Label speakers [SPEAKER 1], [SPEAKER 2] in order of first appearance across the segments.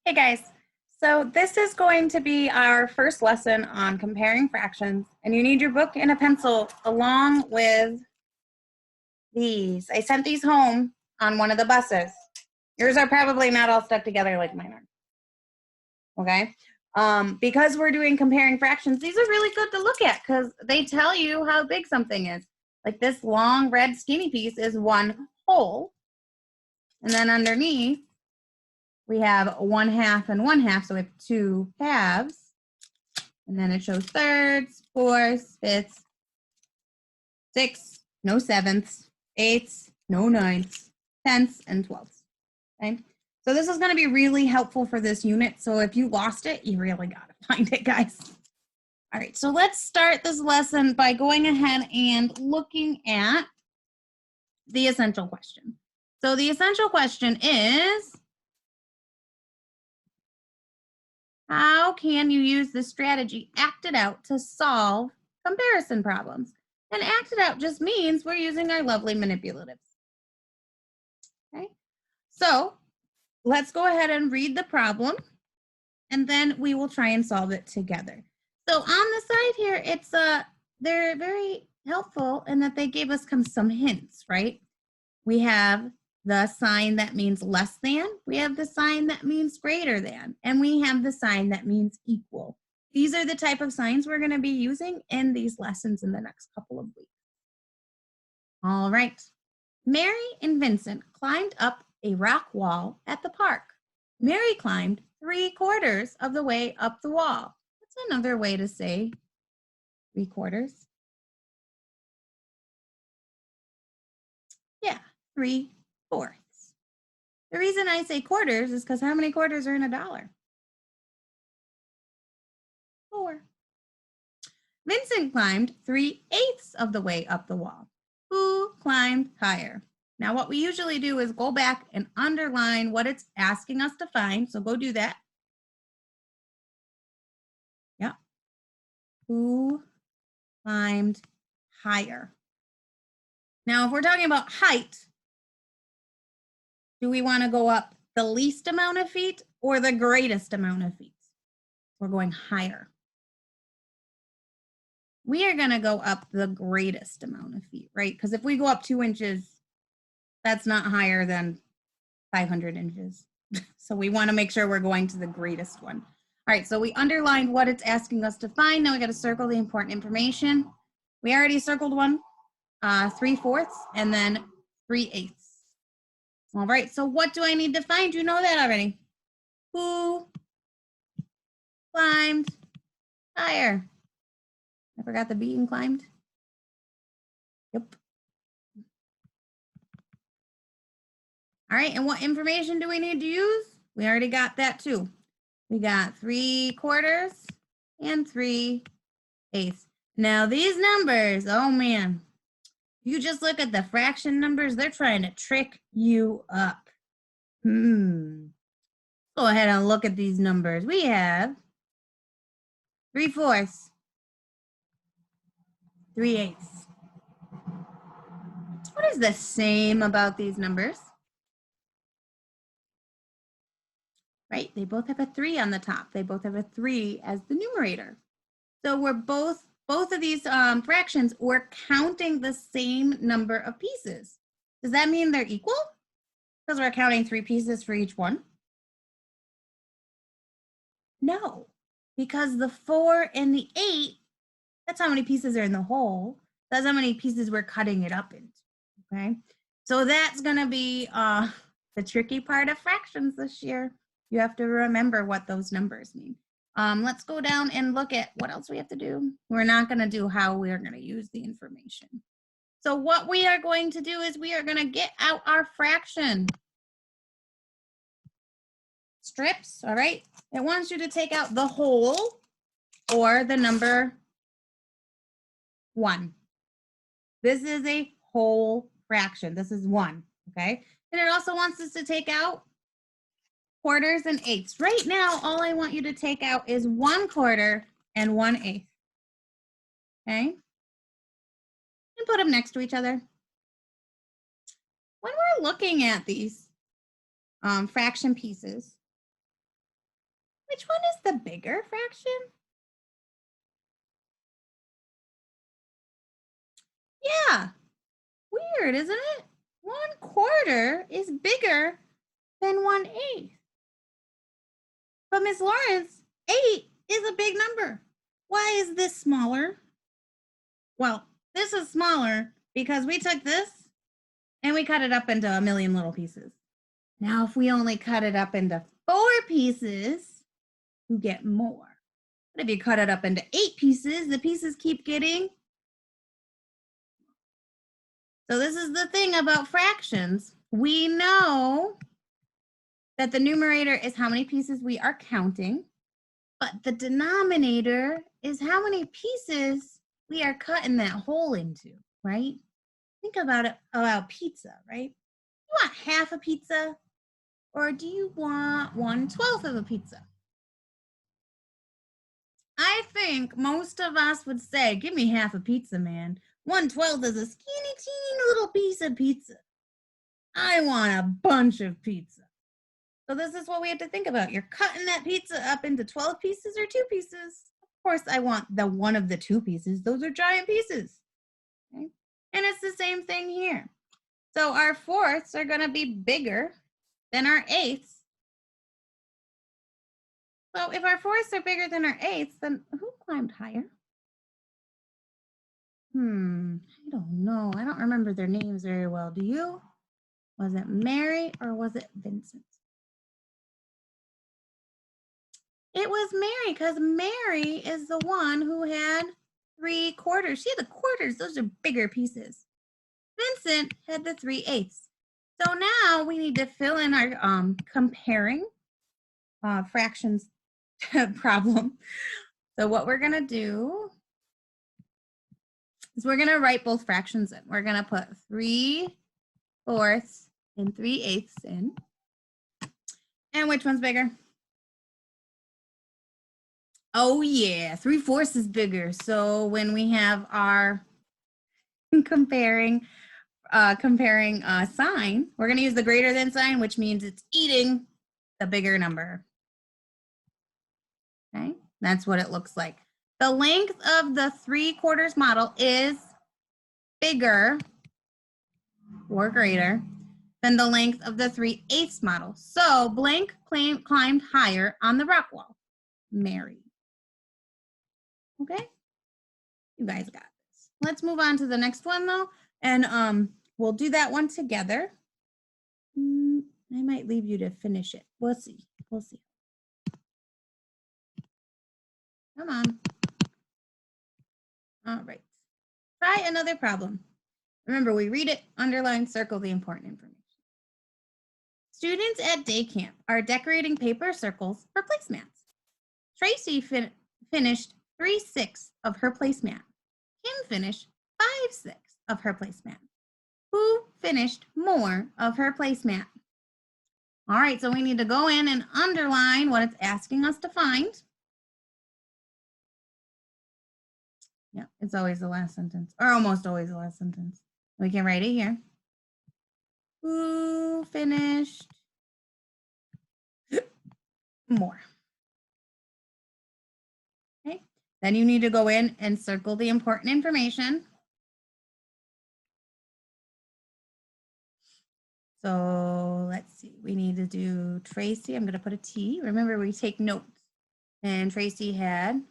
[SPEAKER 1] Hey guys, so this is going to be our first lesson on comparing fractions, and you need your book and a pencil along with these. I sent these home on one of the buses. Yours are probably not all stuck together like mine are. Okay? Because we're doing comparing fractions, these are really good to look at because they tell you how big something is. Like this long red skinny piece is one whole, and then underneath we have 1/2 and 1/2, so we have 2 halves. And then it shows thirds, fourths, fifths, sixths, no sevenths, eighths, no ninths, tenths, and twelfths. Okay. So this is going to be really helpful for this unit. So if you lost it, you really got to find it, guys. All right, so let's start this lesson by going ahead and looking at the essential question. So the essential question is, how can you use the strategy acted out to solve comparison problems? And acted out just means we're using our lovely manipulatives. Okay, so let's go ahead and read the problem, and then we will try and solve it together. So on the side here, it's they're very helpful in that they gave us some hints, right? We have the sign that means less than, we have the sign that means greater than, and we have the sign that means equal. These are the type of signs we're going to be using in these lessons in the next couple of weeks. All right. Mary and Vincent climbed up a rock wall at the park. Mary climbed 3/4 of the way up the wall. That's another way to say 3/4. Yeah, 3/4. The reason I say quarters is because how many quarters are in a dollar? 4. Vincent climbed 3/8 of the way up the wall. Who climbed higher? Now, what we usually do is go back and underline what it's asking us to find. So go do that. Yep. Who climbed higher? Now, if we're talking about height, do we want to go up the least amount of feet or the greatest amount of feet? We're going higher. We are going to go up the greatest amount of feet, right? Because if we go up 2 inches, that's not higher than 500 inches. So we want to make sure we're going to the greatest one. All right, so we underlined what it's asking us to find. Now we got to circle the important information. We already circled one, 3/4, and then 3/8. All right, so what do I need to find? You know that already. Who climbed higher? I forgot the B in climbed. Yep. All right, and what information do we need to use? We already got that too. We got 3/4 and 3/8. Now these numbers, oh man, you just look at the fraction numbers, they're trying to trick you up. Go ahead and look at these numbers. We have 3/4, 3/8. What is the same about these numbers? Right, they both have a 3 on the top. They both have a 3 as the numerator. So we're both of these fractions, we're counting the same number of pieces. Does that mean they're equal? Because we're counting 3 pieces for each one? No, because the 4 and the 8, that's how many pieces are in the whole. That's how many pieces we're cutting it up into, okay? So that's gonna be the tricky part of fractions this year. You have to remember what those numbers mean. Let's go down and look at what else we have to do. We're not gonna do how we're gonna use the information. So what we are going to do is we are gonna get out our fraction strips, all right? It wants you to take out the whole or the number 1. This is a whole fraction. This is 1, okay? And it also wants us to take out quarters and eighths. Right now, all I want you to take out is 1/4 and 1/8. Okay? And put them next to each other. When we're looking at these fraction pieces, Which one is the bigger fraction? Yeah, weird, isn't it? 1/4 is bigger than 1/8. But Miss Lawrence, 8 is a big number. Why is this smaller? Well, this is smaller because we took this and we cut it up into a million little pieces. Now, if we only cut it up into 4 pieces, you get more. But if you cut it up into 8 pieces, the pieces keep getting. So this is the thing about fractions. We know that the numerator is how many pieces we are counting, but the denominator is how many pieces we are cutting that hole into, right? Think about it about pizza, right? You want half a pizza or do you want 1/12 of a pizza? I think most of us would say, give me half a pizza, man. 1/12 is a skinny, teeny little piece of pizza. I want a bunch of pizza. So this is what we have to think about. You're cutting that pizza up into 12 pieces or 2 pieces. Of course, I want the one of the 2 pieces. Those are giant pieces. Okay? And it's the same thing here. So our fourths are going to be bigger than our eighths. So if our fourths are bigger than our eighths, then who climbed higher? I don't know. I don't remember their names very well. Do you? Was it Mary or was it Vincent? It was Mary because Mary is the one who had 3/4. She had the quarters. Those are bigger pieces. Vincent had the 3/8. So now we need to fill in our comparing fractions problem. So what we're going to do is we're going to write both fractions in. We're going to put 3/4 and 3/8 in. And which one's bigger? Oh yeah, 3/4 is bigger. So when we have our comparing sign, we're going to use the greater than sign, which means it's eating the bigger number. Okay, that's what it looks like. The length of the 3/4 model is bigger or greater than the length of the 3/8 model. So blank climbed higher on the rock wall. Mary. Okay, you guys got this. Let's move on to the next one though, and we'll do that one together. I might leave you to finish it. We'll see. We'll see. Come on. All right. Try another problem. Remember, we read it, underline, circle the important information. Students at day camp are decorating paper circles for placemats. Tracy finished 3/6 of her placemat. Kim finished 5/6 of her placemat. Who finished more of her placemat? All right, so we need to go in and underline what it's asking us to find. Yeah, it's always the last sentence, or almost always the last sentence. We can write it here. Who finished more? Okay, then you need to go in and circle the important information. So let's see, we need to do Tracy. I'm going to put a T. Remember, we take notes. And Tracy had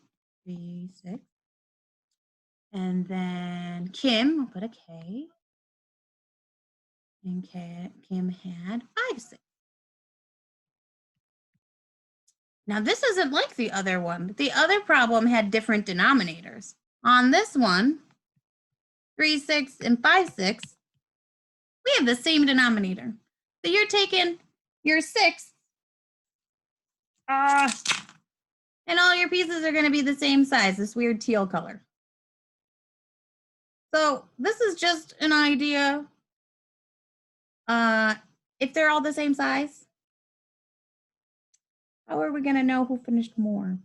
[SPEAKER 1] 3/6. And then Kim, we'll put a K. And Kim had 5/6. Now this isn't like the other one. The other problem had different denominators. On this one, 3/6 and 5/6, we have the same denominator. So you're taking your 6, and all your pieces are going to be the same size, this weird teal color. So this is just an idea. If they're all the same size, how are we going to know who finished more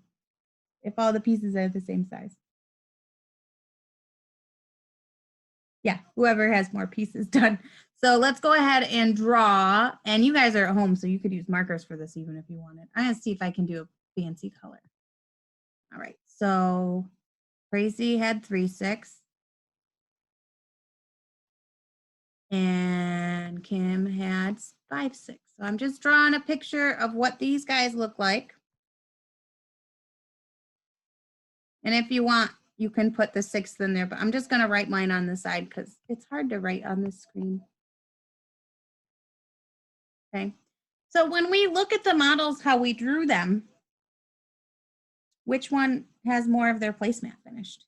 [SPEAKER 1] if all the pieces are the same size? Yeah, whoever has more pieces done. So let's go ahead and draw. And you guys are at home, so you could use markers for this even if you wanted. I'm going to see if I can do fancy color. All right, so Tracy had 3, 6. And Kim had 5, 6. So I'm just drawing a picture of what these guys look like. And if you want, you can put the 6th in there, but I'm just gonna write mine on the side because it's hard to write on the screen. Okay, so when we look at the models, how we drew them, which one has more of their placemat finished?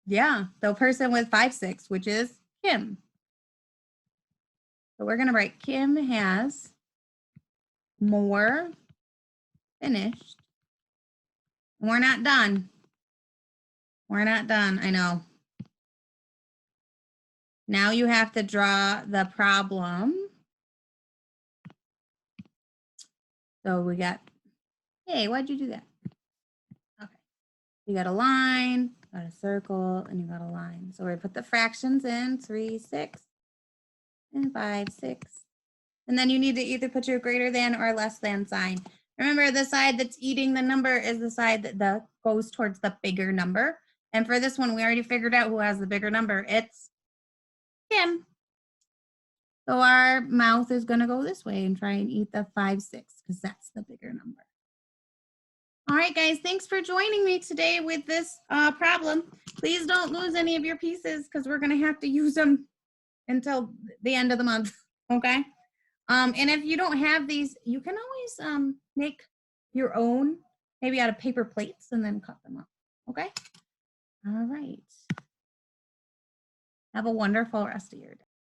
[SPEAKER 1] Yeah, the person with 5, 6, which is Kim. So we're gonna write Kim has more finished. We're not done. We're not done, I know. Now you have to draw the problem. So we got, hey, why'd you do that? Okay, you got a line, got a circle, and you got a line. So we put the fractions in, 3, 6, and 5, 6. And then you need to either put your greater than or less than sign. Remember, the side that's eating the number is the side that goes towards the bigger number. And for this one, we already figured out who has the bigger number. It's Kim. So our mouth is going to go this way and try and eat the 5, 6 because that's the bigger number. All right, guys, thanks for joining me today with this problem. Please don't lose any of your pieces because we're going to have to use them until the end of the month, okay? And if you don't have these, you can always make your own, maybe out of paper plates and then cut them up, okay? All right. Have a wonderful rest of your day.